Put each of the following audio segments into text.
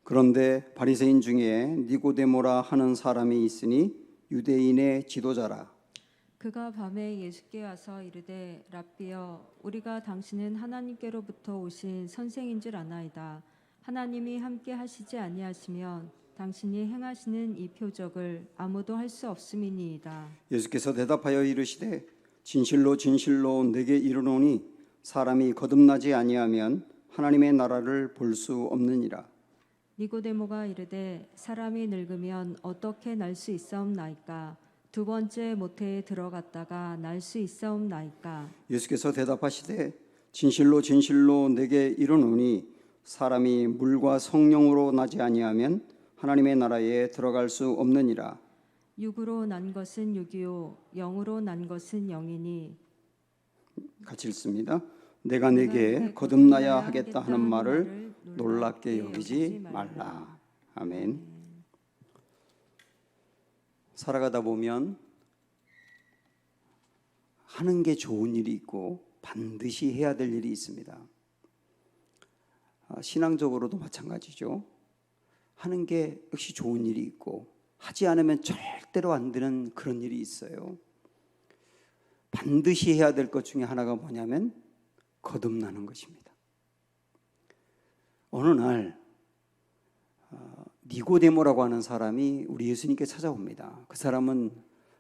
그런데 바리새인 중에 니고데모라 하는 사람이 있으니 유대인의 지도자라. 그가 밤에 예수께 와서 이르되 랍비여 우리가 당신은 하나님께로부터 오신 선생인 줄 아나이다. 하나님이 함께 하시지 아니하시면 당신이 행하시는 이 표적을 아무도 할 수 없음이니이다. 예수께서 대답하여 이르시되 진실로 진실로 내게 이르노니 사람이 거듭나지 아니하면 하나님의 나라를 볼 수 없느니라. 니고데모가 이르되 사람이 늙으면 어떻게 날 수 있사옵나이까? 두 번째 모태에 들어갔다가 날 수 있사옵나이까? 예수께서 대답하시되 진실로 진실로 내게 이르노니 사람이 물과 성령으로 나지 아니하면 하나님의 나라에 들어갈 수 없느니라. 육으로 난 것은 육이요 영으로 난 것은 영이니. 같이 읽습니다. 내가 내게 거듭나야 하겠다 하는 말을 놀랍게 여기지 말라. 아멘. 살아가다 보면 하는 게 좋은 일이 있고 반드시 해야 될 일이 있습니다. 신앙적으로도 마찬가지죠. 하는 게 역시 좋은 일이 있고 하지 않으면 절대로 안 되는 그런 일이 있어요. 반드시 해야 될 것 중에 하나가 뭐냐면 거듭나는 것입니다. 어느 날 니고데모라고 하는 사람이 우리 예수님께 찾아옵니다. 그 사람은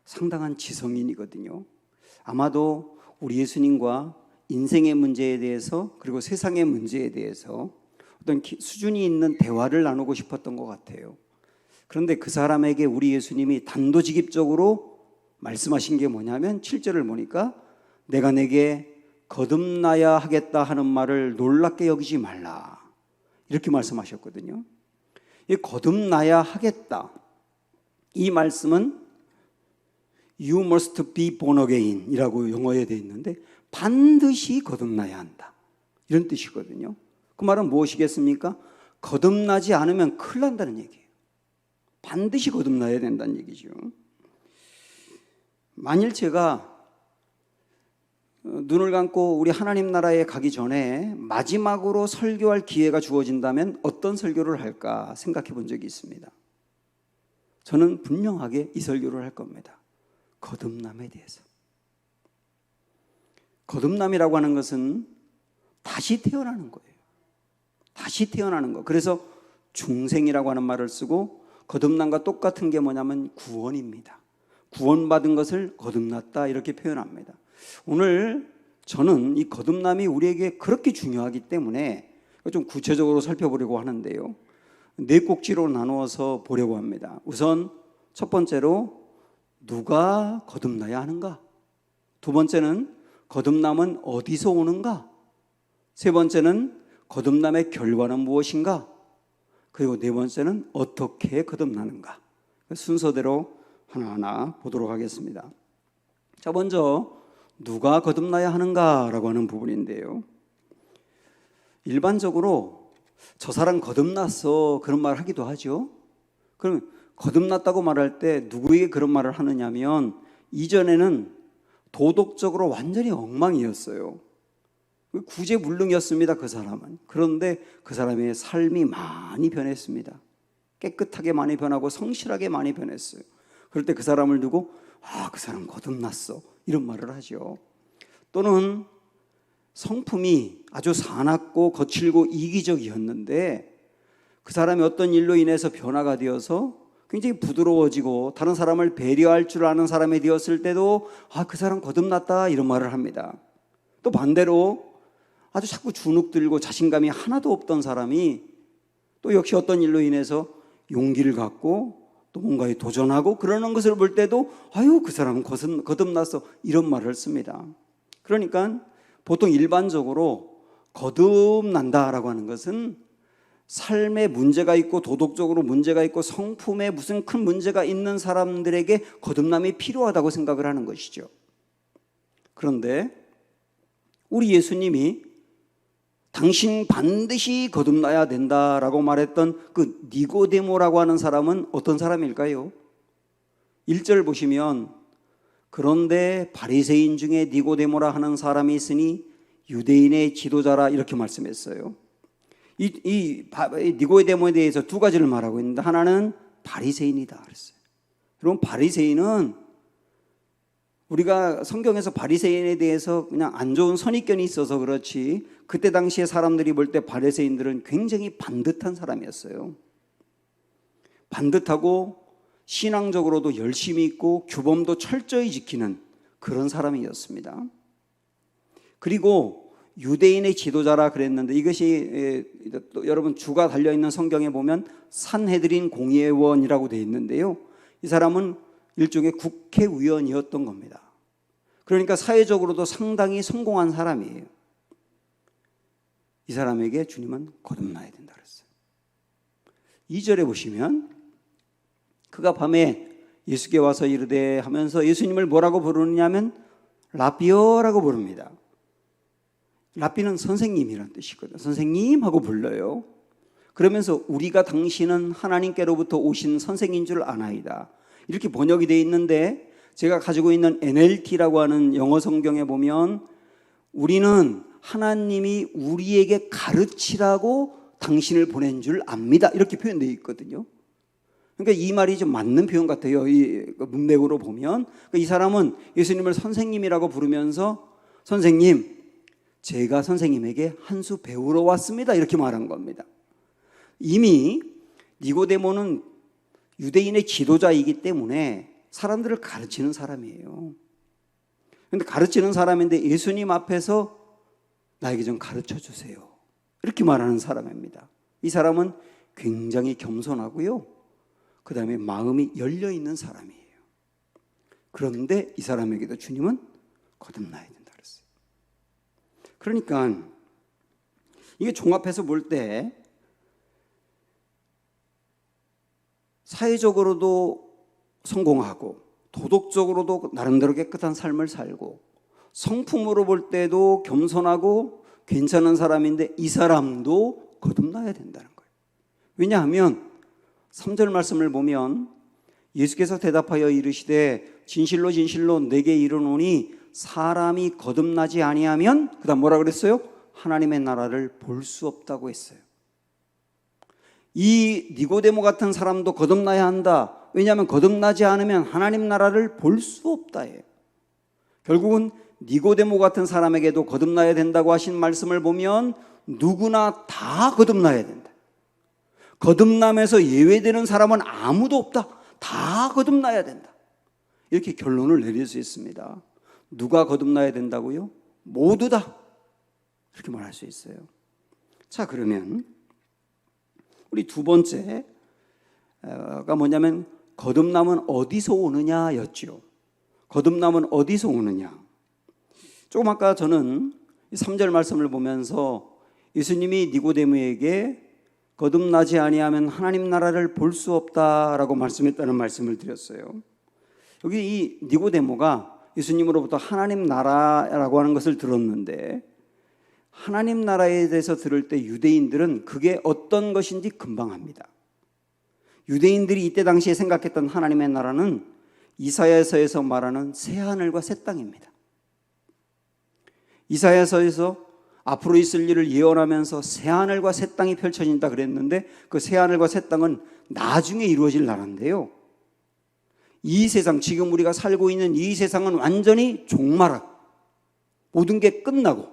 상당한 지성인이거든요. 아마도 우리 예수님과 인생의 문제에 대해서 그리고 세상의 문제에 대해서 어떤 수준이 있는 대화를 나누고 싶었던 것 같아요. 그런데 그 사람에게 우리 예수님이 단도직입적으로 말씀하신 게 뭐냐면 7절을 보니까 내가 내게 거듭나야 하겠다 하는 말을 놀랍게 여기지 말라 이렇게 말씀하셨거든요. 이 거듭나야 하겠다 이 말씀은 You must be born again 이라고 영어에 되어 있는데 반드시 거듭나야 한다 이런 뜻이거든요. 그 말은 무엇이겠습니까? 거듭나지 않으면 큰일 난다는 얘기예요. 반드시 거듭나야 된다는 얘기죠. 만일 제가 눈을 감고 우리 하나님 나라에 가기 전에 마지막으로 설교할 기회가 주어진다면 어떤 설교를 할까 생각해 본 적이 있습니다. 저는 분명하게 이 설교를 할 겁니다. 거듭남에 대해서. 거듭남이라고 하는 것은 다시 태어나는 거예요. 다시 태어나는 거. 그래서 중생이라고 하는 말을 쓰고 거듭남과 똑같은 게 뭐냐면 구원입니다. 구원받은 것을 거듭났다 이렇게 표현합니다. 오늘 저는 이 거듭남이 우리에게 그렇게 중요하기 때문에 좀 구체적으로 살펴보려고 하는데요. 네 꼭지로 나누어서 보려고 합니다. 우선 첫 번째로 누가 거듭나야 하는가? 두 번째는 거듭남은 어디서 오는가? 세 번째는 거듭남의 결과는 무엇인가? 그리고 네 번째는 어떻게 거듭나는가? 순서대로 하나하나 보도록 하겠습니다. 자, 먼저 누가 거듭나야 하는가라고 하는 부분인데요. 일반적으로 저 사람 거듭났어 그런 말 하기도 하죠. 그럼 거듭났다고 말할 때 누구에게 그런 말을 하느냐면 이전에는 도덕적으로 완전히 엉망이었어요. 구제불능이었습니다. 그 사람은. 그런데 그 사람의 삶이 많이 변했습니다. 깨끗하게 많이 변하고 성실하게 많이 변했어요. 그럴 때 그 사람을 두고 그 사람 거듭났어 이런 말을 하죠. 또는 성품이 아주 사납고 거칠고 이기적이었는데 그 사람이 어떤 일로 인해서 변화가 되어서 굉장히 부드러워지고 다른 사람을 배려할 줄 아는 사람이 되었을 때도 그 사람 거듭났다 이런 말을 합니다. 또 반대로 아주 자꾸 주눅들고 자신감이 하나도 없던 사람이 또 역시 어떤 일로 인해서 용기를 갖고 또 뭔가에 도전하고 그러는 것을 볼 때도 그 사람은 거듭났어 이런 말을 씁니다. 그러니까 보통 일반적으로 거듭난다라고 하는 것은 삶에 문제가 있고 도덕적으로 문제가 있고 성품에 무슨 큰 문제가 있는 사람들에게 거듭남이 필요하다고 생각을 하는 것이죠. 그런데 우리 예수님이 당신 반드시 거듭나야 된다라고 말했던 그 니고데모라고 하는 사람은 어떤 사람일까요? 1절 보시면 그런데 바리새인 중에 니고데모라 하는 사람이 있으니 유대인의 지도자라 이렇게 말씀했어요. 이 니고데모에 대해서 두 가지를 말하고 있는데, 하나는 바리새인이다 그랬어요. 여러분, 바리새인은 우리가 성경에서 바리새인에 대해서 그냥 안 좋은 선입견이 있어서 그렇지, 그때 당시에 사람들이 볼 때 바리새인들은 굉장히 반듯한 사람이었어요. 반듯하고 신앙적으로도 열심히 있고 규범도 철저히 지키는 그런 사람이었습니다. 그리고 유대인의 지도자라 그랬는데, 이것이 여러분 주가 달려있는 성경에 보면 산헤드린 공의회원이라고 되어 있는데요, 이 사람은 일종의 국회의원이었던 겁니다. 그러니까 사회적으로도 상당히 성공한 사람이에요. 이 사람에게 주님은 거듭나야 된다 그랬어요. 2절에 보시면 그가 밤에 예수께 와서 이르되 하면서 예수님을 뭐라고 부르느냐 하면 라비어라고 부릅니다. 라비는 선생님이라는 뜻이거든요. 선생님 하고 불러요. 그러면서 우리가 당신은 하나님께로부터 오신 선생인 줄 아나이다, 이렇게 번역이 되어 있는데, 제가 가지고 있는 NLT라고 하는 영어 성경에 보면 우리는 하나님이 우리에게 가르치라고 당신을 보낸 줄 압니다, 이렇게 표현되어 있거든요. 그러니까 이 말이 좀 맞는 표현 같아요. 이 문맥으로 보면 이 사람은 예수님을 선생님이라고 부르면서 선생님, 제가 선생님에게 한 수 배우러 왔습니다, 이렇게 말한 겁니다. 이미 니고데모는 유대인의 지도자이기 때문에 사람들을 가르치는 사람이에요. 그런데 가르치는 사람인데 예수님 앞에서 나에게 좀 가르쳐 주세요, 이렇게 말하는 사람입니다. 이 사람은 굉장히 겸손하고요, 그 다음에 마음이 열려있는 사람이에요. 그런데 이 사람에게도 주님은 거듭나야 된다 그랬어요. 그러니까 이게 종합해서 볼 때 사회적으로도 성공하고 도덕적으로도 나름대로 깨끗한 삶을 살고 성품으로 볼 때도 겸손하고 괜찮은 사람인데, 이 사람도 거듭나야 된다는 거예요. 왜냐하면 3절 말씀을 보면 예수께서 대답하여 이르시되 진실로 진실로 내게 이르노니 사람이 거듭나지 아니하면, 그 다음 뭐라 그랬어요? 하나님의 나라를 볼 수 없다고 했어요. 이 니고데모 같은 사람도 거듭나야 한다. 왜냐하면 거듭나지 않으면 하나님 나라를 볼 수 없다예요. 결국은 니고데모 같은 사람에게도 거듭나야 된다고 하신 말씀을 보면 누구나 다 거듭나야 된다. 거듭남에서 예외되는 사람은 아무도 없다. 다 거듭나야 된다. 이렇게 결론을 내릴 수 있습니다. 누가 거듭나야 된다고요? 모두 다. 이렇게 말할 수 있어요. 자, 그러면 우리 두 번째가 뭐냐면 거듭남은 어디서 오느냐였죠. 거듭남은 어디서 오느냐. 조금 아까 저는 3절 말씀을 보면서 예수님이 니고데모에게 거듭나지 아니하면 하나님 나라를 볼 수 없다라고 말씀했다는 말씀을 드렸어요. 여기 이 니고데모가 예수님으로부터 하나님 나라라고 하는 것을 들었는데, 하나님 나라에 대해서 들을 때 유대인들은 그게 어떤 것인지 금방 압니다. 유대인들이 이때 당시에 생각했던 하나님의 나라는 이사야서에서 말하는 새하늘과 새 땅입니다. 이사야서에서 앞으로 있을 일을 예언하면서 새하늘과 새 땅이 펼쳐진다 그랬는데, 그 새하늘과 새 땅은 나중에 이루어질 나라인데요, 이 세상, 지금 우리가 살고 있는 이 세상은 완전히 종말하고 모든 게 끝나고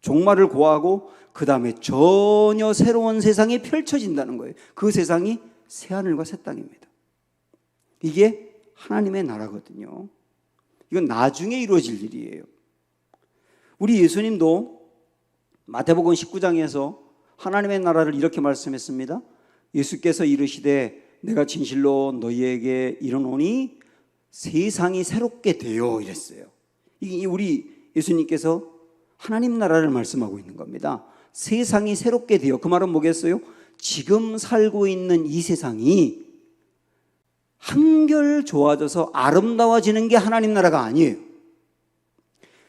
종말을 고하고 그 다음에 전혀 새로운 세상이 펼쳐진다는 거예요. 그 세상이 새하늘과 새 땅입니다. 이게 하나님의 나라거든요. 이건 나중에 이루어질 일이에요. 우리 예수님도 마태복음 19장에서 하나님의 나라를 이렇게 말씀했습니다. 예수께서 이르시되 내가 진실로 너희에게 이르노니 세상이 새롭게 되어, 이랬어요. 이게 우리 예수님께서 하나님 나라를 말씀하고 있는 겁니다. 세상이 새롭게 되어, 그 말은 뭐겠어요? 지금 살고 있는 이 세상이 한결 좋아져서 아름다워지는 게 하나님 나라가 아니에요.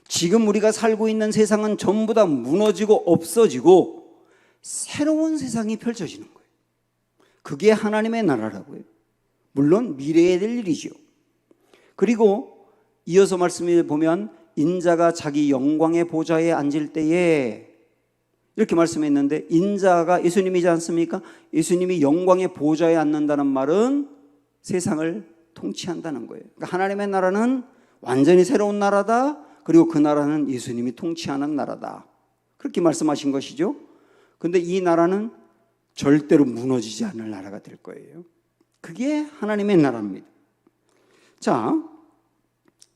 지금 우리가 살고 있는 세상은 전부 다 무너지고 없어지고 새로운 세상이 펼쳐지는 거예요. 그게 하나님의 나라라고요. 물론 미래에 될 일이죠. 그리고 이어서 말씀을 보면 인자가 자기 영광의 보좌에 앉을 때에, 이렇게 말씀했는데 인자가 예수님이지 않습니까? 예수님이 영광의 보좌에 앉는다는 말은 세상을 통치한다는 거예요. 그러니까 하나님의 나라는 완전히 새로운 나라다. 그리고 그 나라는 예수님이 통치하는 나라다. 그렇게 말씀하신 것이죠. 근데 이 나라는 절대로 무너지지 않을 나라가 될 거예요. 그게 하나님의 나라입니다. 자,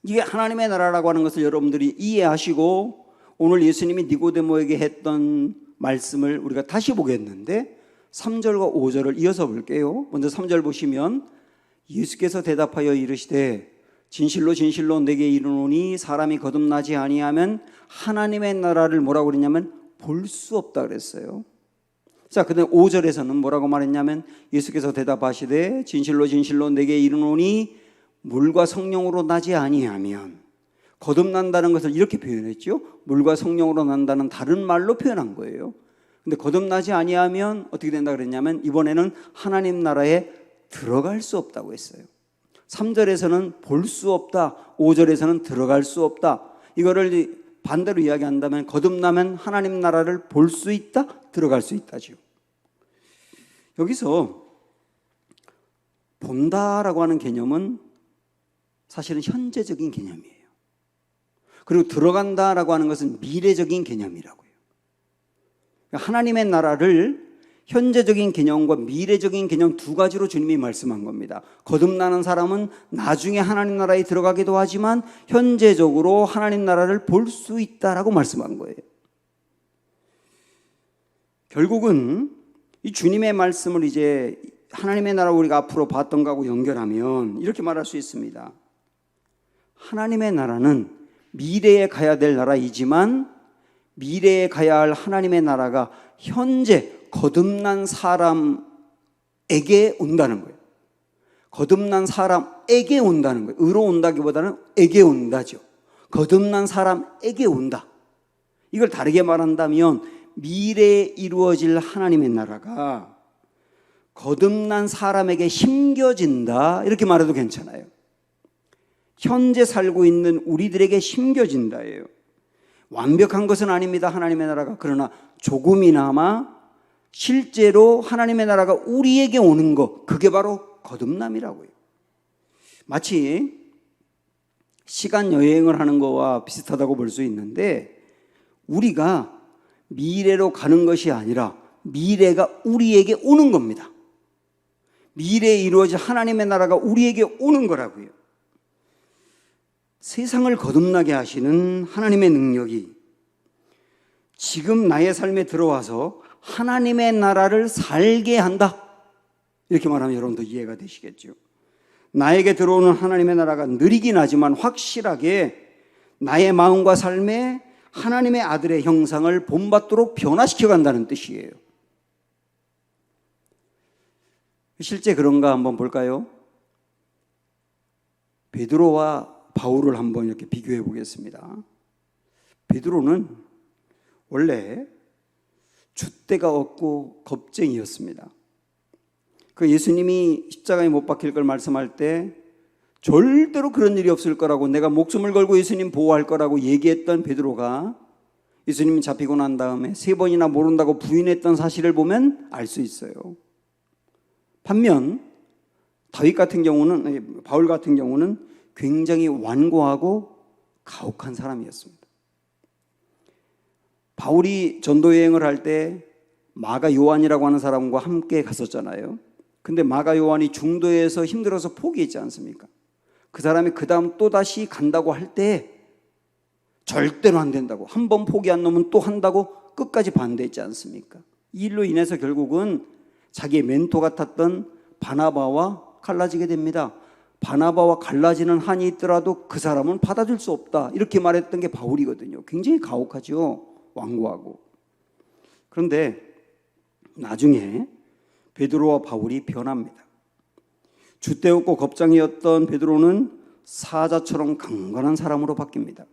이게 하나님의 나라라고 하는 것을 여러분들이 이해하시고 오늘 예수님이 니고데모에게 했던 말씀을 우리가 다시 보겠는데 3절과 5절을 이어서 볼게요. 먼저 3절 보시면 예수께서 대답하여 이르시되 진실로 진실로 내게 이르노니 사람이 거듭나지 아니하면 하나님의 나라를 뭐라고 그랬냐면 볼 수 없다 그랬어요. 자, 그다음 5절에서는 뭐라고 말했냐면 예수께서 대답하시되 진실로 진실로 내게 이르노니 물과 성령으로 나지 아니하면, 거듭난다는 것을 이렇게 표현했죠. 물과 성령으로 난다는 다른 말로 표현한 거예요. 근데 거듭나지 아니하면 어떻게 된다 그랬냐면 이번에는 하나님 나라에 들어갈 수 없다고 했어요. 3절에서는 볼 수 없다, 5절에서는 들어갈 수 없다. 이거를 반대로 이야기한다면 거듭나면 하나님 나라를 볼 수 있다, 들어갈 수 있다죠. 여기서 본다라고 하는 개념은 사실은 현재적인 개념이에요. 그리고 들어간다라고 하는 것은 미래적인 개념이라고요. 하나님의 나라를 현재적인 개념과 미래적인 개념 두 가지로 주님이 말씀한 겁니다. 거듭나는 사람은 나중에 하나님 나라에 들어가기도 하지만 현재적으로 하나님 나라를 볼 수 있다라고 말씀한 거예요. 결국은 이 주님의 말씀을 이제 하나님의 나라 우리가 앞으로 봤던 거하고 연결하면 이렇게 말할 수 있습니다. 하나님의 나라는 미래에 가야 될 나라이지만 미래에 가야 할 하나님의 나라가 현재 거듭난 사람에게 온다는 거예요. 거듭난 사람에게 온다는 거예요. 의로 온다기보다는 에게 온다죠. 거듭난 사람에게 온다. 이걸 다르게 말한다면 미래에 이루어질 하나님의 나라가 거듭난 사람에게 심겨진다, 이렇게 말해도 괜찮아요. 현재 살고 있는 우리들에게 심겨진다예요. 완벽한 것은 아닙니다, 하나님의 나라가. 그러나 조금이나마 실제로 하나님의 나라가 우리에게 오는 것, 그게 바로 거듭남이라고요. 마치 시간 여행을 하는 거와 비슷하다고 볼 수 있는데 우리가 미래로 가는 것이 아니라 미래가 우리에게 오는 겁니다. 미래에 이루어질 하나님의 나라가 우리에게 오는 거라고요. 세상을 거듭나게 하시는 하나님의 능력이 지금 나의 삶에 들어와서 하나님의 나라를 살게 한다, 이렇게 말하면 여러분도 이해가 되시겠죠. 나에게 들어오는 하나님의 나라가 느리긴 하지만 확실하게 나의 마음과 삶에 하나님의 아들의 형상을 본받도록 변화시켜 간다는 뜻이에요. 실제 그런가 한번 볼까요? 베드로와 바울을 한번 이렇게 비교해 보겠습니다. 베드로는 원래 줏대가 없고 겁쟁이였습니다. 그 예수님이 십자가에 못 박힐 걸 말씀할 때 절대로 그런 일이 없을 거라고, 내가 목숨을 걸고 예수님 보호할 거라고 얘기했던 베드로가 예수님이 잡히고 난 다음에 3번이나 모른다고 부인했던 사실을 보면 알 수 있어요. 반면 다윗 같은 경우는, 바울 같은 경우는 굉장히 완고하고 가혹한 사람이었습니다. 바울이 전도 여행을 할 때 마가 요한이라고 하는 사람과 함께 갔었잖아요. 근데 마가 요한이 중도에서 힘들어서 포기했지 않습니까? 그 사람이 그 다음 또다시 간다고 할 때 절대로 안 된다고, 한 번 포기한 놈은 또 한다고 끝까지 반대했지 않습니까? 이 일로 인해서 결국은 자기의 멘토 같았던 바나바와 갈라지게 됩니다. 바나바와 갈라지는 한이 있더라도 그 사람은 받아줄 수 없다, 이렇게 말했던 게 바울이거든요. 굉장히 가혹하죠. 완고하고. 그런데 나중에 베드로와 바울이 변합니다. 줏대 없고 겁쟁이였던 베드로는 사자처럼 강건한 사람으로 바뀝니다.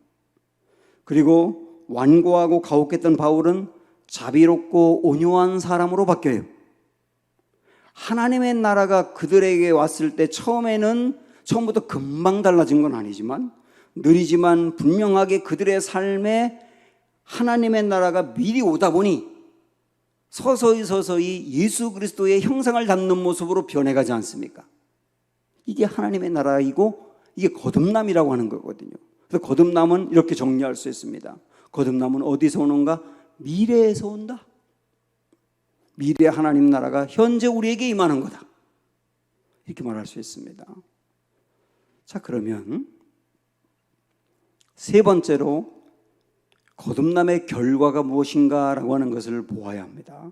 그리고 완고하고 가혹했던 바울은 자비롭고 온유한 사람으로 바뀌어요. 하나님의 나라가 그들에게 왔을 때 처음부터 금방 달라진 건 아니지만 느리지만 분명하게 그들의 삶에 하나님의 나라가 미리 오다 보니 서서히 예수 그리스도의 형상을 담는 모습으로 변해가지 않습니까? 이게 하나님의 나라이고 이게 거듭남이라고 하는 거거든요. 그래서 거듭남은 이렇게 정리할 수 있습니다. 거듭남은 어디서 오는가? 미래에서 온다. 미래 하나님 나라가 현재 우리에게 임하는 거다. 이렇게 말할 수 있습니다. 자, 그러면 세 번째로 거듭남의 결과가 무엇인가라고 하는 것을 보아야 합니다.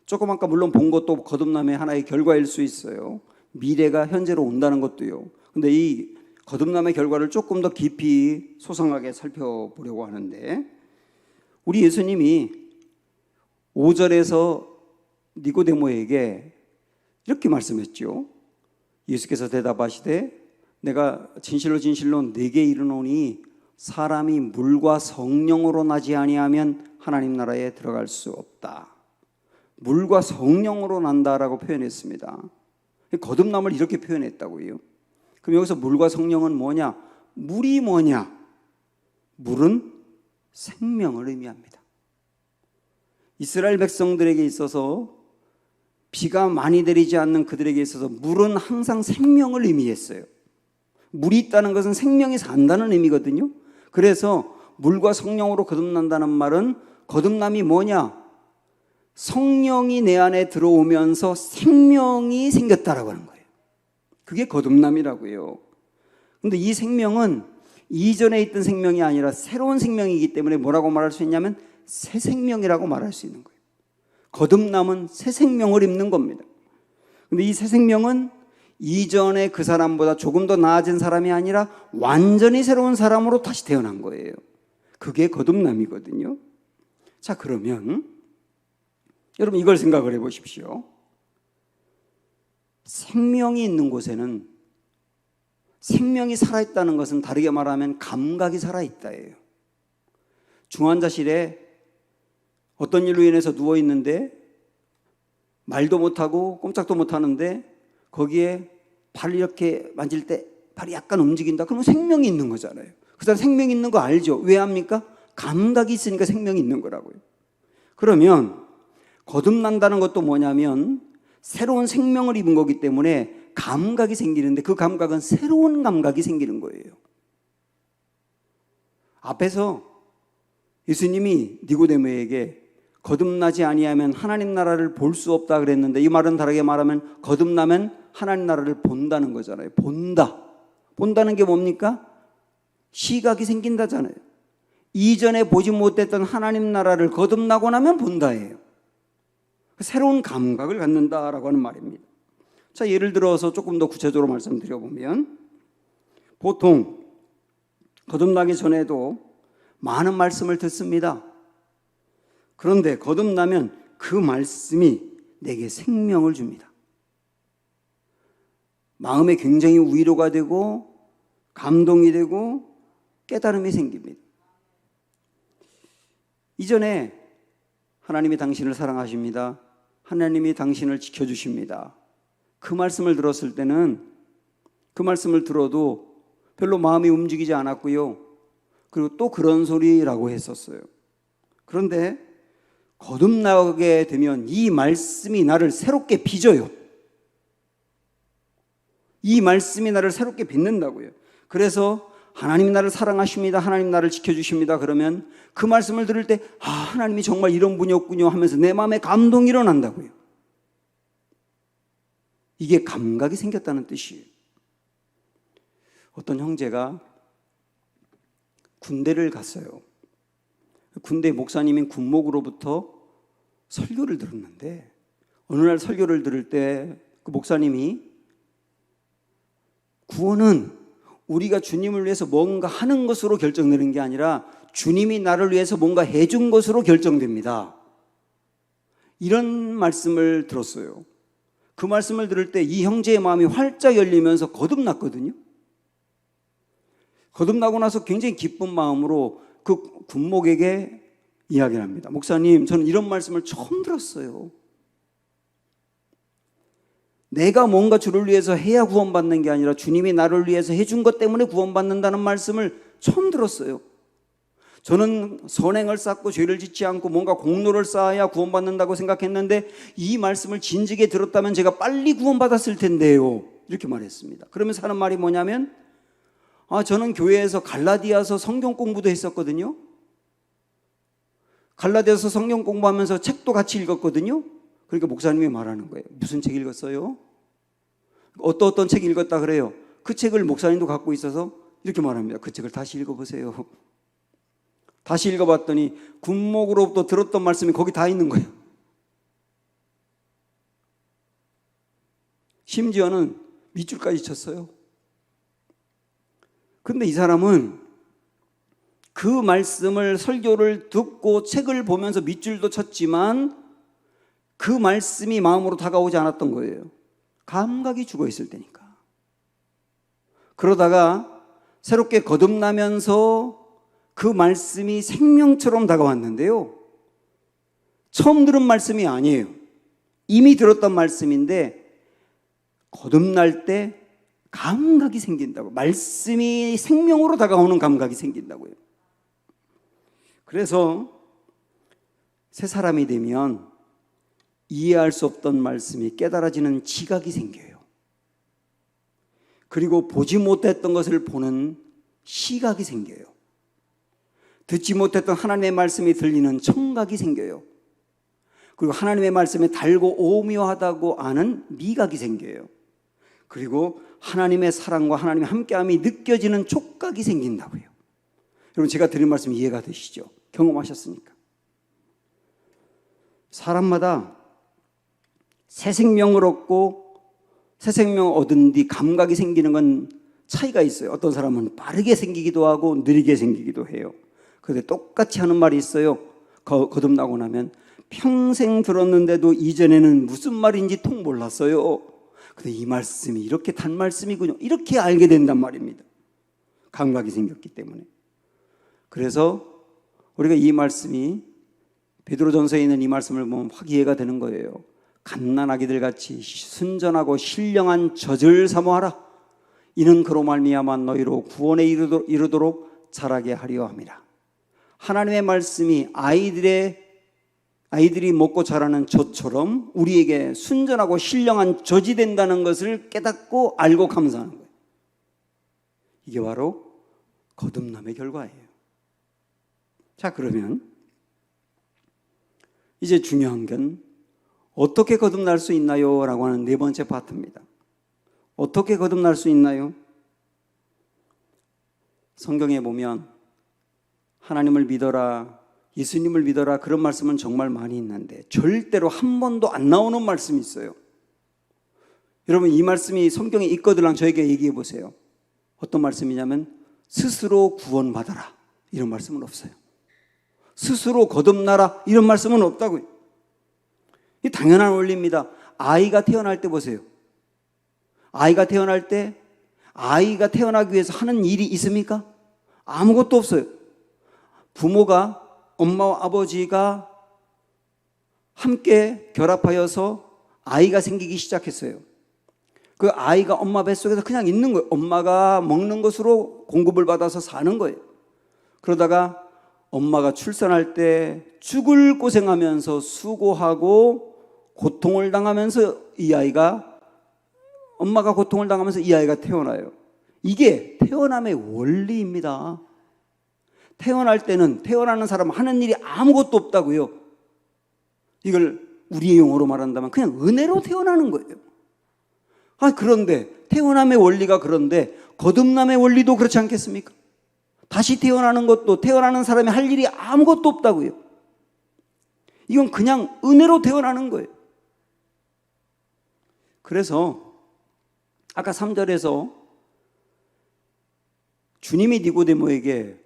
조금 아까 물론 본 것도 거듭남의 하나의 결과일 수 있어요. 미래가 현재로 온다는 것도요. 근데 이 거듭남의 결과를 조금 더 깊이 소상하게 살펴보려고 하는데, 우리 예수님이 5절에서 니고데모에게 이렇게 말씀했죠. 예수께서 대답하시되 내가 진실로 진실로 네게 이르노니 사람이 물과 성령으로 나지 아니하면 하나님 나라에 들어갈 수 없다. 물과 성령으로 난다라고 표현했습니다. 거듭남을 이렇게 표현했다고요. 그럼 여기서 물과 성령은 뭐냐? 물이 뭐냐? 물은 생명을 의미합니다. 이스라엘 백성들에게 있어서 비가 많이 내리지 않는 그들에게 있어서 물은 항상 생명을 의미했어요. 물이 있다는 것은 생명이 산다는 의미거든요. 그래서 물과 성령으로 거듭난다는 말은 거듭남이 뭐냐? 성령이 내 안에 들어오면서 생명이 생겼다라고 하는 거예요. 그게 거듭남이라고요. 그런데 이 생명은 이전에 있던 생명이 아니라 새로운 생명이기 때문에 뭐라고 말할 수 있냐면 새 생명이라고 말할 수 있는 거예요. 거듭남은 새 생명을 입는 겁니다. 그런데 이 새 생명은 이전에 그 사람보다 조금 더 나아진 사람이 아니라 완전히 새로운 사람으로 다시 태어난 거예요. 그게 거듭남이거든요. 자, 그러면 여러분 이걸 생각을 해보십시오. 생명이 있는 곳에는, 생명이 살아있다는 것은 다르게 말하면 감각이 살아있다예요. 중환자실에 어떤 일로 인해서 누워있는데 말도 못하고 꼼짝도 못하는데 거기에 발을 이렇게 만질 때 발이 약간 움직인다. 그러면 생명이 있는 거잖아요. 그 사람 생명이 있는 거 알죠? 왜 합니까? 감각이 있으니까 생명이 있는 거라고요. 그러면 거듭난다는 것도 뭐냐면 새로운 생명을 입은 거기 때문에 감각이 생기는데 그 감각은 새로운 감각이 생기는 거예요. 앞에서 예수님이 니고데모에게 거듭나지 아니하면 하나님 나라를 볼 수 없다 그랬는데, 이 말은 다르게 말하면 거듭나면 하나님 나라를 본다는 거잖아요. 본다. 본다는 게 뭡니까? 시각이 생긴다잖아요. 이전에 보지 못했던 하나님 나라를 거듭나고 나면 본다예요. 새로운 감각을 갖는다라고 하는 말입니다. 자, 예를 들어서 조금 더 구체적으로 말씀드려보면, 보통 거듭나기 전에도 많은 말씀을 듣습니다. 그런데 거듭나면 그 말씀이 내게 생명을 줍니다. 마음에 굉장히 위로가 되고 감동이 되고 깨달음이 생깁니다. 이전에 하나님이 당신을 사랑하십니다. 하나님이 당신을 지켜주십니다. 그 말씀을 들었을 때는, 그 말씀을 들어도 별로 마음이 움직이지 않았고요. 그리고 또 그런 소리라고 했었어요. 그런데 거듭나게 되면 이 말씀이 나를 새롭게 빚어요. 이 말씀이 나를 새롭게 빚는다고요. 그래서 하나님이 나를 사랑하십니다. 하나님 나를 지켜주십니다. 그러면 그 말씀을 들을 때 하나님이 정말 이런 분이었군요 하면서 내 마음에 감동이 일어난다고요. 이게 감각이 생겼다는 뜻이에요. 어떤 형제가 군대를 갔어요. 군대 목사님인 군목으로부터 설교를 들었는데, 어느 날 설교를 들을 때 그 목사님이 구원은 우리가 주님을 위해서 뭔가 하는 것으로 결정되는 게 아니라 주님이 나를 위해서 뭔가 해준 것으로 결정됩니다. 이런 말씀을 들었어요. 그 말씀을 들을 때 이 형제의 마음이 활짝 열리면서 거듭났거든요. 거듭나고 나서 굉장히 기쁜 마음으로 그 군목에게 이야기를 합니다. 목사님, 저는 이런 말씀을 처음 들었어요. 내가 뭔가 주를 위해서 해야 구원받는 게 아니라 주님이 나를 위해서 해준 것 때문에 구원받는다는 말씀을 처음 들었어요. 저는 선행을 쌓고 죄를 짓지 않고 뭔가 공로를 쌓아야 구원받는다고 생각했는데 이 말씀을 진즉에 들었다면 제가 빨리 구원받았을 텐데요. 이렇게 말했습니다. 그러면서 하는 말이 뭐냐면 저는 교회에서 갈라디아서 성경 공부도 했었거든요. 갈라디아서 성경 공부하면서 책도 같이 읽었거든요. 그러니까 목사님이 말하는 거예요. 무슨 책 읽었어요? 어떤 책 읽었다 그래요. 그 책을 목사님도 갖고 있어서 이렇게 말합니다. 그 책을 다시 읽어보세요. 다시 읽어봤더니 군목으로부터 들었던 말씀이 거기 다 있는 거예요. 심지어는 밑줄까지 쳤어요. 근데 이 사람은 그 말씀을 설교를 듣고 책을 보면서 밑줄도 쳤지만 그 말씀이 마음으로 다가오지 않았던 거예요. 감각이 죽어 있을 때니까. 그러다가 새롭게 거듭나면서 그 말씀이 생명처럼 다가왔는데요. 처음 들은 말씀이 아니에요. 이미 들었던 말씀인데 거듭날 때 감각이 생긴다고. 말씀이 생명으로 다가오는 감각이 생긴다고요. 그래서 새 사람이 되면 이해할 수 없던 말씀이 깨달아지는 지각이 생겨요. 그리고 보지 못했던 것을 보는 시각이 생겨요. 듣지 못했던 하나님의 말씀이 들리는 청각이 생겨요. 그리고 하나님의 말씀에 달고 오묘하다고 아는 미각이 생겨요. 그리고 하나님의 사랑과 하나님의 함께함이 느껴지는 촉각이 생긴다고요. 여러분, 제가 드린 말씀 이해가 되시죠? 경험하셨으니까. 사람마다 새 생명을 얻고 새 생명을 얻은 뒤 감각이 생기는 건 차이가 있어요. 어떤 사람은 빠르게 생기기도 하고 느리게 생기기도 해요. 그런데 똑같이 하는 말이 있어요. 거듭나고 나면 평생 들었는데도 이전에는 무슨 말인지 통 몰랐어요. 근데 이 말씀이 이렇게 단 말씀이군요. 이렇게 알게 된단 말입니다. 감각이 생겼기 때문에. 그래서 우리가 이 말씀이 베드로전서에 있는 이 말씀을 보면 확 이해가 되는 거예요. 갓난아기들 같이 순전하고 신령한 젖을 사모하라. 이는 그로 말미암아 너희로 구원에 이르도록 자라게 하려 함이라. 하나님의 말씀이 아이들이 먹고 자라는 젖처럼 우리에게 순전하고 신령한 젖이 된다는 것을 깨닫고 알고 감사하는 거예요. 이게 바로 거듭남의 결과예요. 자, 그러면 이제 중요한 건 어떻게 거듭날 수 있나요? 라고 하는 네 번째 파트입니다. 어떻게 거듭날 수 있나요? 성경에 보면 하나님을 믿어라, 예수님을 믿어라, 그런 말씀은 정말 많이 있는데 절대로 한 번도 안 나오는 말씀이 있어요. 여러분, 이 말씀이 성경에 있거들랑 저에게 얘기해 보세요. 어떤 말씀이냐면 스스로 구원받아라, 이런 말씀은 없어요. 스스로 거듭나라, 이런 말씀은 없다고요. 이 당연한 원리입니다. 아이가 태어날 때 보세요. 아이가 태어날 때 아이가 태어나기 위해서 하는 일이 있습니까? 아무것도 없어요. 부모가, 엄마와 아버지가 함께 결합하여서 아이가 생기기 시작했어요. 그 아이가 엄마 뱃속에서 그냥 있는 거예요. 엄마가 먹는 것으로 공급을 받아서 사는 거예요. 그러다가 엄마가 출산할 때 죽을 고생하면서 수고하고 고통을 당하면서 엄마가 고통을 당하면서 이 아이가 태어나요. 이게 태어남의 원리입니다. 태어날 때는 태어나는 사람 하는 일이 아무것도 없다고요. 이걸 우리의 용어로 말한다면 그냥 은혜로 태어나는 거예요. 그런데 태어남의 원리가 그런데 거듭남의 원리도 그렇지 않겠습니까? 다시 태어나는 것도 태어나는 사람이 할 일이 아무것도 없다고요. 이건 그냥 은혜로 태어나는 거예요. 그래서 아까 3절에서 주님이 니고데모에게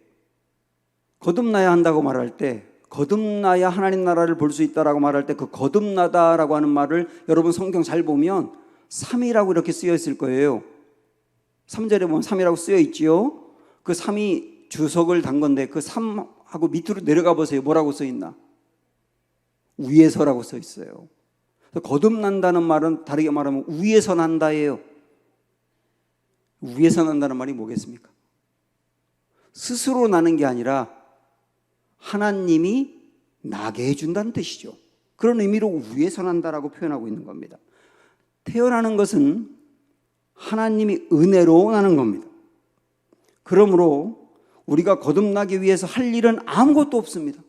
거듭나야 한다고 말할 때, 거듭나야 하나님 나라를 볼 수 있다라고 말할 때 그 거듭나다라고 하는 말을 여러분 성경 잘 보면 3이라고 이렇게 쓰여 있을 거예요. 3절에 보면 3이라고 쓰여 있지요. 그 3이 주석을 단 건데 그 3하고 밑으로 내려가 보세요. 뭐라고 써 있나? 위에서라고 써 있어요. 거듭난다는 말은 다르게 말하면 위에서 난다예요. 위에서 난다는 말이 뭐겠습니까? 스스로 나는 게 아니라 하나님이 나게 해준다는 뜻이죠. 그런 의미로 위에서 난다라고 표현하고 있는 겁니다. 태어나는 것은 하나님이 은혜로 나는 겁니다. 그러므로 우리가 거듭나기 위해서 할 일은 아무것도 없습니다.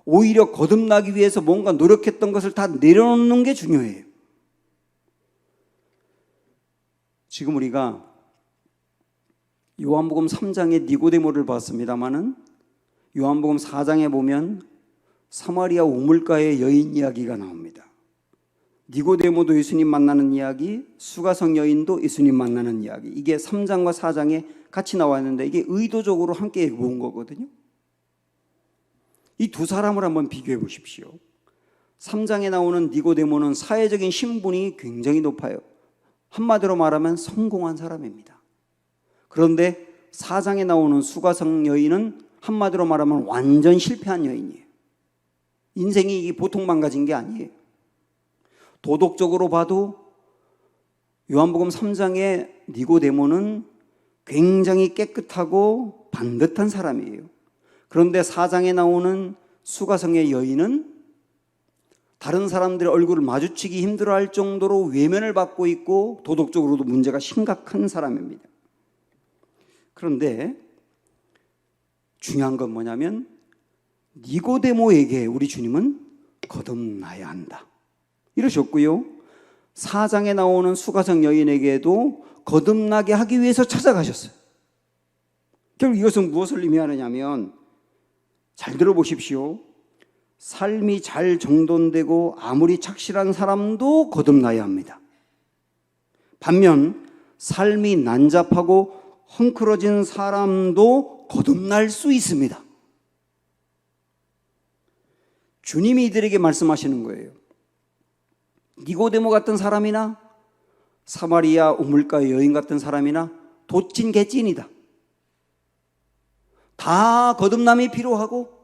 오히려 거듭나기 위해서 뭔가 노력했던 것을 다 내려놓는 게 중요해요. 지금 우리가 요한복음 3장의 니고데모를 봤습니다마는 요한복음 4장에 보면 사마리아 우물가의 여인 이야기가 나옵니다. 니고데모도 예수님 만나는 이야기, 수가성 여인도 예수님 만나는 이야기, 이게 3장과 4장에 같이 나왔는데 이게 의도적으로 함께 모은 거거든요. 이 두 사람을 한번 비교해 보십시오. 3장에 나오는 니고데모는 사회적인 신분이 굉장히 높아요. 한마디로 말하면 성공한 사람입니다. 그런데 4장에 나오는 수가성 여인은 한마디로 말하면 완전 실패한 여인이에요. 인생이 보통 망가진 게 아니에요. 도덕적으로 봐도 요한복음 3장의 니고데모는 굉장히 깨끗하고 반듯한 사람이에요. 그런데 4장에 나오는 수가성의 여인은 다른 사람들의 얼굴을 마주치기 힘들어할 정도로 외면을 받고 있고 도덕적으로도 문제가 심각한 사람입니다. 그런데 중요한 건 뭐냐면 니고데모에게 우리 주님은 거듭나야 한다 이러셨고요. 4장에 나오는 수가성 여인에게도 거듭나게 하기 위해서 찾아가셨어요. 결국 이것은 무엇을 의미하느냐면 잘 들어보십시오. 삶이 잘 정돈되고 아무리 착실한 사람도 거듭나야 합니다. 반면 삶이 난잡하고 헝클어진 사람도 거듭날 수 있습니다. 주님이 이들에게 말씀하시는 거예요. 니고데모 같은 사람이나 사마리아 우물가의 여인 같은 사람이나 도찐 개찐이다. 다 거듭남이 필요하고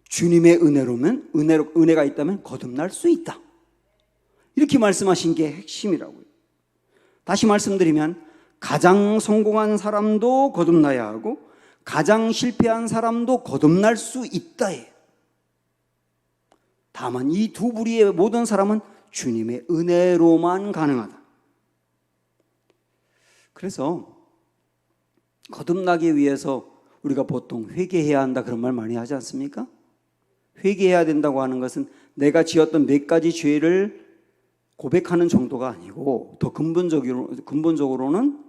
주님의 은혜가 있다면 거듭날 수 있다. 이렇게 말씀하신 게 핵심이라고요. 다시 말씀드리면 가장 성공한 사람도 거듭나야 하고 가장 실패한 사람도 거듭날 수 있다예요. 다만 이 두 부류의 모든 사람은 주님의 은혜로만 가능하다. 그래서 거듭나기 위해서 우리가 보통 회개해야 한다 그런 말 많이 하지 않습니까? 회개해야 된다고 하는 것은 내가 지었던 몇 가지 죄를 고백하는 정도가 아니고 더 근본적으로는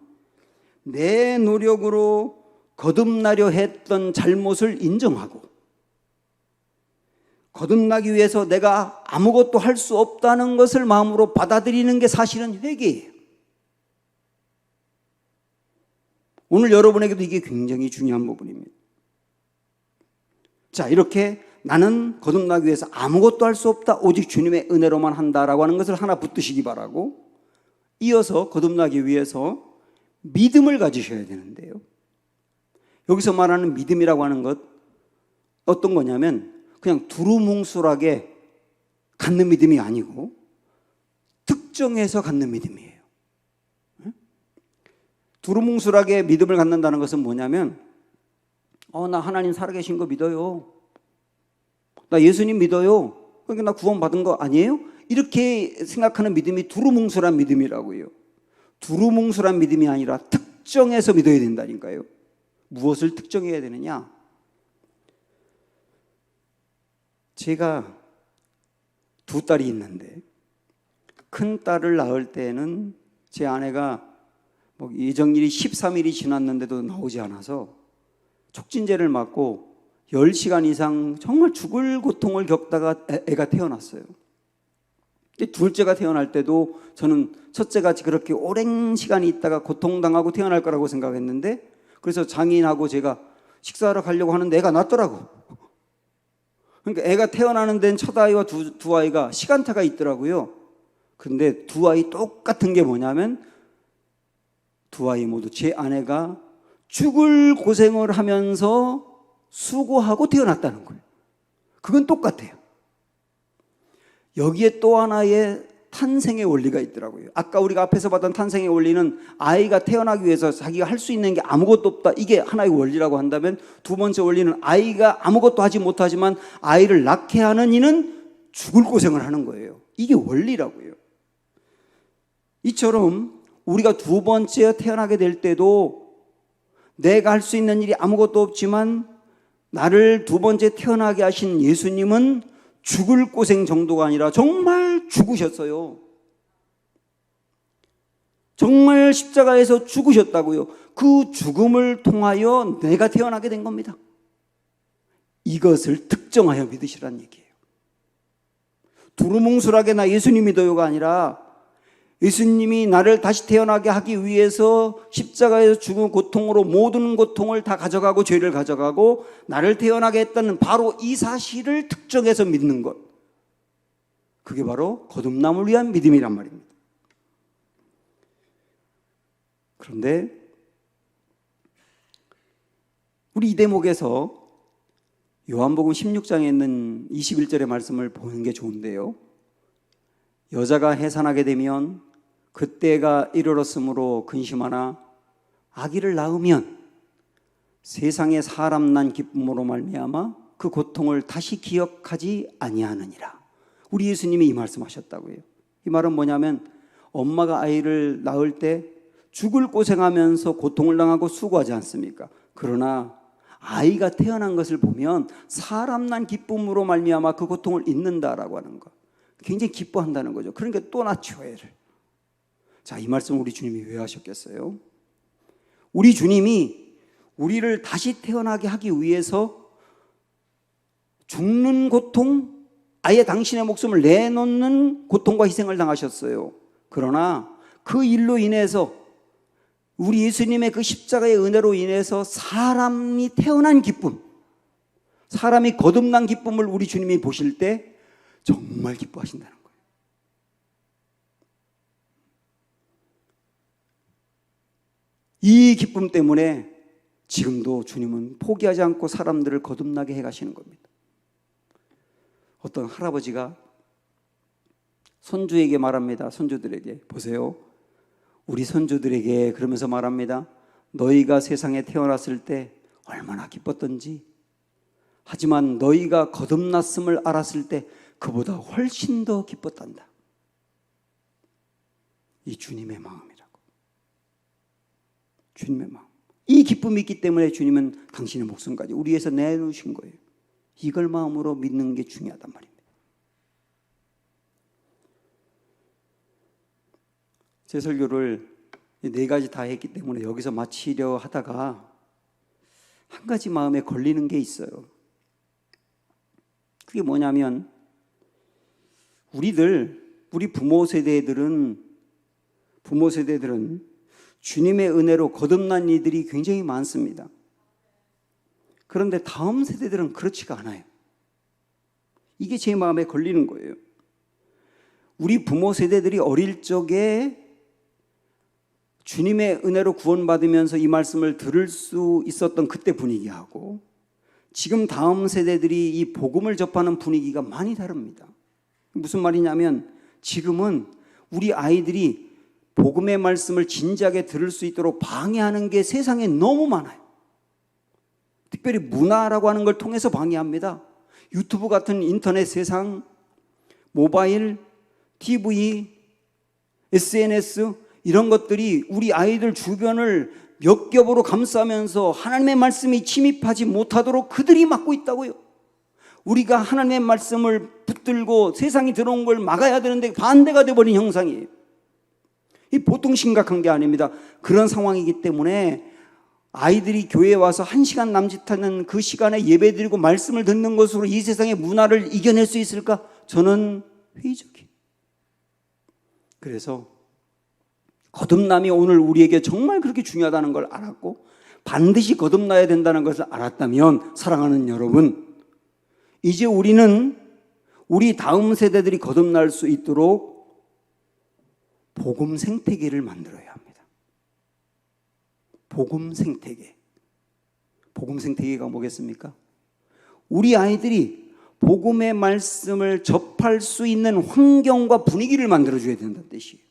내 노력으로 거듭나려 했던 잘못을 인정하고 거듭나기 위해서 내가 아무것도 할 수 없다는 것을 마음으로 받아들이는 게 사실은 회개예요. 오늘 여러분에게도 이게 굉장히 중요한 부분입니다. 자, 이렇게 나는 거듭나기 위해서 아무것도 할 수 없다, 오직 주님의 은혜로만 한다라고 하는 것을 하나 붙드시기 바라고, 이어서 거듭나기 위해서 믿음을 가지셔야 되는데요. 여기서 말하는 믿음이라고 하는 것 어떤 거냐면 그냥 두루뭉술하게 갖는 믿음이 아니고 특정해서 갖는 믿음이에요. 두루뭉술하게 믿음을 갖는다는 것은 뭐냐면 나 하나님 살아계신 거 믿어요. 나 예수님 믿어요. 그러니까 나 구원 받은 거 아니에요? 이렇게 생각하는 믿음이 두루뭉술한 믿음이라고요. 두루뭉술한 믿음이 아니라 특정해서 믿어야 된다니까요. 무엇을 특정해야 되느냐? 제가 두 딸이 있는데 큰 딸을 낳을 때는 제 아내가 예정일이 13일이 지났는데도 나오지 않아서 촉진제를 맞고 10시간 이상 정말 죽을 고통을 겪다가 애가 태어났어요. 둘째가 태어날 때도 저는 첫째같이 그렇게 오랜 시간이 있다가 고통당하고 태어날 거라고 생각했는데, 그래서 장인하고 제가 식사하러 가려고 하는데 애가 낳더라고. 그러니까 애가 태어나는 데는 첫 아이와 두 아이가 시간차가 있더라고요. 근데 두 아이 똑같은 게 뭐냐면 두 아이 모두 제 아내가 죽을 고생을 하면서 수고하고 태어났다는 거예요. 그건 똑같아요. 여기에 또 하나의 탄생의 원리가 있더라고요. 아까 우리가 앞에서 봤던 탄생의 원리는 아이가 태어나기 위해서 자기가 할 수 있는 게 아무것도 없다, 이게 하나의 원리라고 한다면, 두 번째 원리는 아이가 아무것도 하지 못하지만 아이를 낳게 하는 이는 죽을 고생을 하는 거예요. 이게 원리라고요. 이처럼 우리가 두 번째 태어나게 될 때도 내가 할 수 있는 일이 아무것도 없지만 나를 두 번째 태어나게 하신 예수님은 죽을 고생 정도가 아니라 정말 죽으셨어요. 정말 십자가에서 죽으셨다고요. 그 죽음을 통하여 내가 태어나게 된 겁니다. 이것을 특정하여 믿으시라는 얘기예요. 두루뭉술하게 나 예수님 믿어요가 아니라 예수님이 나를 다시 태어나게 하기 위해서 십자가에서 죽은 고통으로 모든 고통을 다 가져가고 죄를 가져가고 나를 태어나게 했다는 바로 이 사실을 특정해서 믿는 것, 그게 바로 거듭남을 위한 믿음이란 말입니다. 그런데 우리 이 대목에서 요한복음 16장에 있는 21절의 말씀을 보는 게 좋은데요, 여자가 해산하게 되면 그때가 이르렀으므로 근심하나 아기를 낳으면 세상에 사람 난 기쁨으로 말미암아 그 고통을 다시 기억하지 아니하느니라. 우리 예수님이 이 말씀하셨다고요. 이 말은 뭐냐면 엄마가 아이를 낳을 때 죽을 고생하면서 고통을 당하고 수고하지 않습니까? 그러나 아이가 태어난 것을 보면 사람 난 기쁨으로 말미암아 그 고통을 잊는다라고 하는 것, 굉장히 기뻐한다는 거죠. 그러니까 또 낳죠, 애를. 자, 이 말씀 우리 주님이 왜 하셨겠어요? 우리 주님이 우리를 다시 태어나게 하기 위해서 죽는 고통, 아예 당신의 목숨을 내놓는 고통과 희생을 당하셨어요. 그러나 그 일로 인해서, 우리 예수님의 그 십자가의 은혜로 인해서 사람이 태어난 기쁨, 사람이 거듭난 기쁨을 우리 주님이 보실 때 정말 기뻐하신다는 거예요. 이 기쁨 때문에 지금도 주님은 포기하지 않고 사람들을 거듭나게 해가시는 겁니다. 어떤 할아버지가 손주에게 말합니다. 손주들에게, 보세요, 우리 손주들에게 그러면서 말합니다. 너희가 세상에 태어났을 때 얼마나 기뻤던지, 하지만 너희가 거듭났음을 알았을 때 그보다 훨씬 더 기뻤단다. 이 주님의 마음이라고. 주님의 마음. 이 기쁨이 있기 때문에 주님은 당신의 목숨까지 우리 위해서 내놓으신 거예요. 이걸 마음으로 믿는 게 중요하단 말입니다. 제 설교를 4가지 다 했기 때문에 여기서 마치려 하다가 한 가지 마음에 걸리는 게 있어요. 그게 뭐냐면, 우리 부모 세대들은 주님의 은혜로 거듭난 이들이 굉장히 많습니다. 그런데 다음 세대들은 그렇지가 않아요. 이게 제 마음에 걸리는 거예요. 우리 부모 세대들이 어릴 적에 주님의 은혜로 구원받으면서 이 말씀을 들을 수 있었던 그때 분위기하고 지금 다음 세대들이 이 복음을 접하는 분위기가 많이 다릅니다. 무슨 말이냐면, 지금은 우리 아이들이 복음의 말씀을 진지하게 들을 수 있도록 방해하는 게 세상에 너무 많아요. 특별히 문화라고 하는 걸 통해서 방해합니다. 유튜브 같은 인터넷 세상, 모바일, TV, SNS, 이런 것들이 우리 아이들 주변을 몇 겹으로 감싸면서 하나님의 말씀이 침입하지 못하도록 그들이 막고 있다고요. 우리가 하나님의 말씀을 붙들고 세상이 들어온 걸 막아야 되는데 반대가 되어버린 형상이에요. 이 보통 심각한 게 아닙니다. 그런 상황이기 때문에 아이들이 교회에 와서 1시간 남짓하는 그 시간에 예배드리고 말씀을 듣는 것으로 이 세상의 문화를 이겨낼 수 있을까? 저는 회의적이에요. 그래서 거듭남이 오늘 우리에게 정말 그렇게 중요하다는 걸 알았고 반드시 거듭나야 된다는 것을 알았다면, 사랑하는 여러분, 이제 우리는 우리 다음 세대들이 거듭날 수 있도록 복음 생태계를 만들어야 합니다. 복음 생태계. 복음 생태계가 뭐겠습니까? 우리 아이들이 복음의 말씀을 접할 수 있는 환경과 분위기를 만들어줘야 된다는 뜻이에요.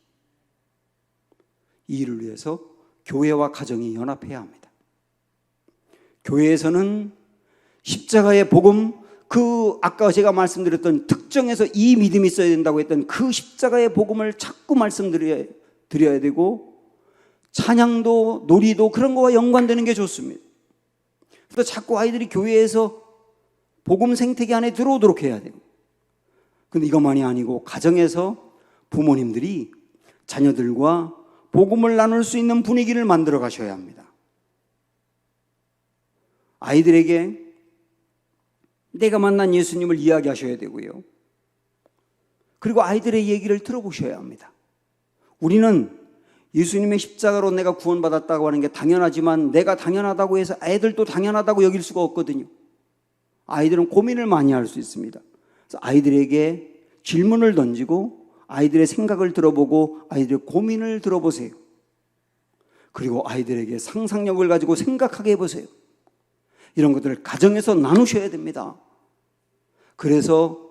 이 일을 위해서 교회와 가정이 연합해야 합니다. 교회에서는 십자가의 복음, 그 아까 제가 말씀드렸던 특정해서 이 믿음이 있어야 된다고 했던 그 십자가의 복음을 자꾸 말씀드려야 되고, 찬양도 놀이도 그런 거와 연관되는 게 좋습니다. 그래서 자꾸 아이들이 교회에서 복음 생태계 안에 들어오도록 해야 돼요. 근데 이것만이 아니고 가정에서 부모님들이 자녀들과 복음을 나눌 수 있는 분위기를 만들어 가셔야 합니다. 아이들에게 내가 만난 예수님을 이야기하셔야 되고요. 그리고 아이들의 얘기를 들어보셔야 합니다. 우리는 예수님의 십자가로 내가 구원받았다고 하는 게 당연하지만 내가 당연하다고 해서 애들도 당연하다고 여길 수가 없거든요. 아이들은 고민을 많이 할 수 있습니다. 그래서 아이들에게 질문을 던지고 아이들의 생각을 들어보고 아이들의 고민을 들어보세요. 그리고 아이들에게 상상력을 가지고 생각하게 해보세요. 이런 것들을 가정에서 나누셔야 됩니다. 그래서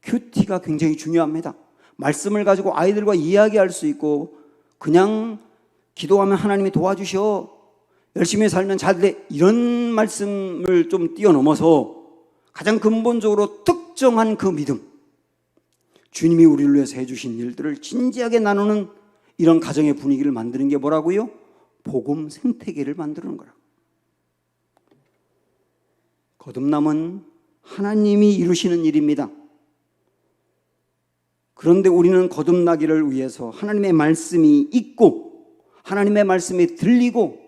큐티가 굉장히 중요합니다. 말씀을 가지고 아이들과 이야기할 수 있고, 그냥 기도하면 하나님이 도와주셔, 열심히 살면 잘 돼, 이런 말씀을 좀 뛰어넘어서 가장 근본적으로 특정한 그 믿음, 주님이 우리를 위해서 해주신 일들을 진지하게 나누는 이런 가정의 분위기를 만드는 게 뭐라고요? 복음 생태계를 만드는 거라고. 거듭남은 하나님이 이루시는 일입니다. 그런데 우리는 거듭나기를 위해서 하나님의 말씀이 있고, 하나님의 말씀이 들리고,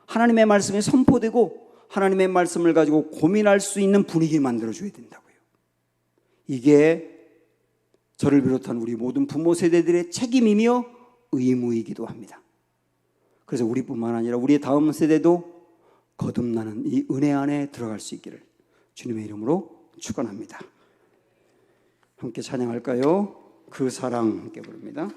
하나님의 말씀이 선포되고, 하나님의 말씀을 가지고 고민할 수 있는 분위기를 만들어줘야 된다고요. 이게 저를 비롯한 우리 모든 부모 세대들의 책임이며 의무이기도 합니다. 그래서 우리뿐만 아니라 우리의 다음 세대도 거듭나는 이 은혜 안에 들어갈 수 있기를 주님의 이름으로 축원합니다. 함께 찬양할까요? 그 사랑 함께 부릅니다.